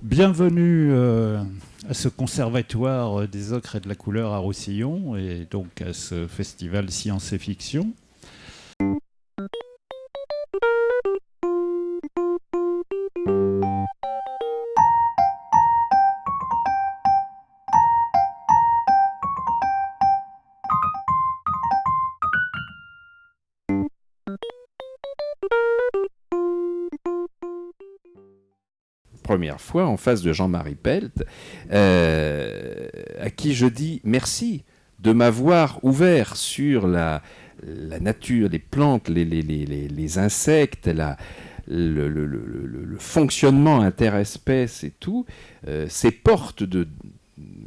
Bienvenue à ce conservatoire des ocres et de la couleur à Roussillon et donc à ce festival Science et Fiction. Première fois en face de Jean-Marie Pelt, à qui je dis merci de m'avoir ouvert sur la nature, les plantes, les insectes, le fonctionnement interespèce et tout, ces portes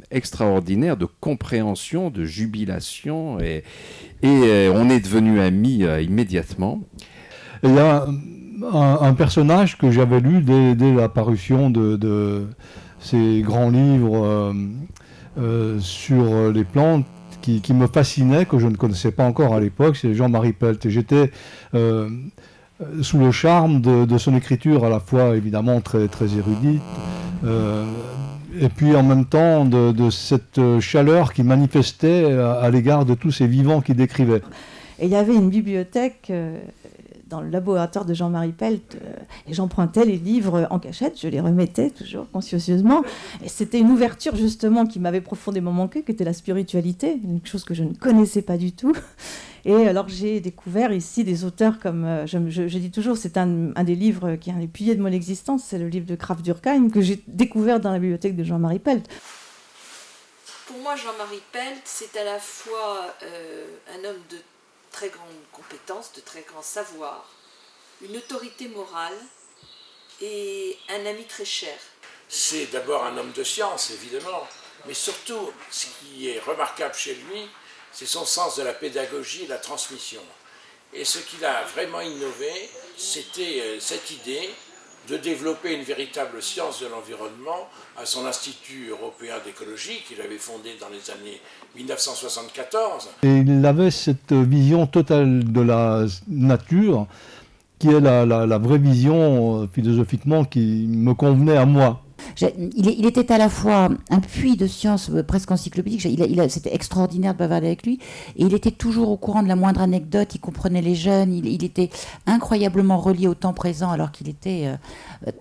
extraordinaires de compréhension, de jubilation, et on est devenus amis immédiatement. Il y a un personnage que j'avais lu dès la parution de ces grands livres sur les plantes qui me fascinait, que je ne connaissais pas encore à l'époque, c'est Jean-Marie Pelt. Et j'étais sous le charme de son écriture, à la fois évidemment très, très érudite, et puis en même temps de cette chaleur qui manifestait à l'égard de tous ces vivants qu'il décrivait. Et il y avait une bibliothèque dans le laboratoire de Jean-Marie Pelt, et j'empruntais les livres en cachette, je les remettais toujours consciencieusement. Et c'était une ouverture justement qui m'avait profondément manqué, qui était la spiritualité, une chose que je ne connaissais pas du tout. Et alors j'ai découvert ici des auteurs comme, je dis toujours, c'est un des livres qui est un des piliers de mon existence, c'est le livre de Krafft Durkheim que j'ai découvert dans la bibliothèque de Jean-Marie Pelt. Pour moi, Jean-Marie Pelt, c'est à la fois un homme de très grande compétence, de très grand savoir, une autorité morale et un ami très cher. C'est d'abord un homme de science, évidemment, mais surtout, ce qui est remarquable chez lui, c'est son sens de la pédagogie et de la transmission. Et ce qu'il a vraiment innové, c'était cette idée de développer une véritable science de l'environnement à son Institut européen d'écologie qu'il avait fondé dans les années 1974. Et il avait cette vision totale de la nature qui est la vraie vision philosophiquement qui me convenait à moi. Il était à la fois un puits de science presque encyclopédique, c'était extraordinaire de bavarder avec lui, et il était toujours au courant de la moindre anecdote, il comprenait les jeunes, il était incroyablement relié au temps présent alors qu'il était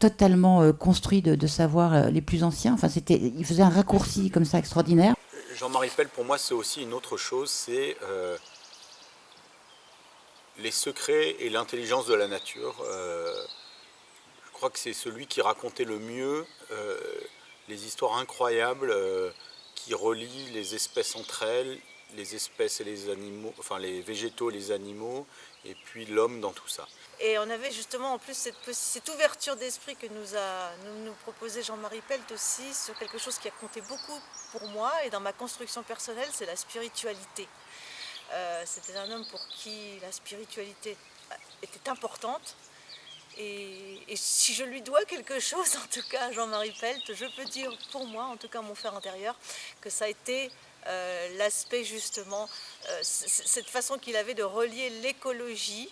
totalement construit de savoirs les plus anciens. Enfin, il faisait un raccourci comme ça extraordinaire. Jean-Marie Pelt, pour moi, c'est aussi une autre chose, c'est les secrets et l'intelligence de la nature. Je crois que c'est celui qui racontait le mieux les histoires incroyables qui relient les espèces entre elles, les espèces et les animaux, enfin les végétaux et les animaux, et puis l'homme dans tout ça. Et on avait justement en plus cette ouverture d'esprit que nous proposait Jean-Marie Pelt aussi sur quelque chose qui a compté beaucoup pour moi et dans ma construction personnelle, c'est la spiritualité. C'était un homme pour qui la spiritualité était importante. Et si je lui dois quelque chose, en tout cas à Jean-Marie Pelt, je peux dire pour moi, en tout cas mon frère intérieur, que ça a été l'aspect justement, cette façon qu'il avait de relier l'écologie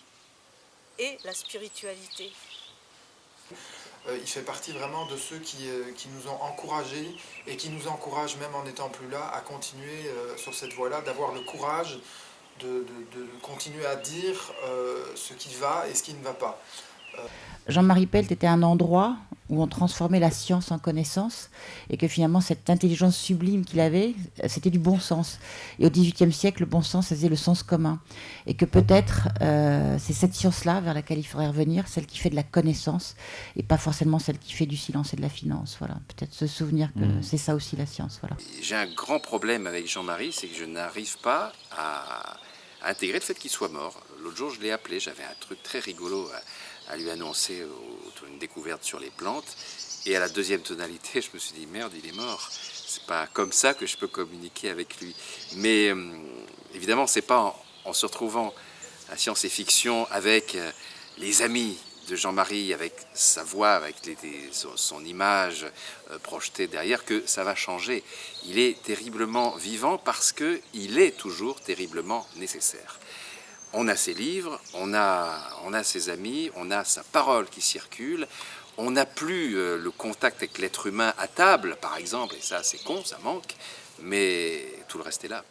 et la spiritualité. Il fait partie vraiment de ceux qui nous ont encouragés et qui nous encouragent même en n'étant plus là à continuer sur cette voie-là, d'avoir le courage de continuer à dire ce qui va et ce qui ne va pas. Jean-Marie Pelt était un endroit où on transformait la science en connaissance et que finalement cette intelligence sublime qu'il avait, c'était du bon sens. Et au XVIIIe siècle, le bon sens, ça faisait le sens commun. Et que peut-être c'est cette science-là vers laquelle il faudrait revenir, celle qui fait de la connaissance et pas forcément celle qui fait du silence et de la finance. Voilà. Peut-être se souvenir que c'est ça aussi la science. Voilà. J'ai un grand problème avec Jean-Marie, c'est que je n'arrive pas à intégrer le fait qu'il soit mort. L'autre jour, je l'ai appelé, j'avais un truc très rigolo à lui annoncer autour d'une découverte sur les plantes. Et à la deuxième tonalité, je me suis dit, merde, il est mort. C'est pas comme ça que je peux communiquer avec lui. Mais évidemment, c'est pas en se retrouvant à Science et Fiction avec les amis de Jean-Marie, avec sa voix, avec son image projetée derrière, que ça va changer. Il est terriblement vivant parce qu'il est toujours terriblement nécessaire. On a ses livres, on a ses amis, on a sa parole qui circule, On n'a plus le contact avec l'être humain à table, par exemple, et ça c'est con, ça manque, mais tout le reste est là.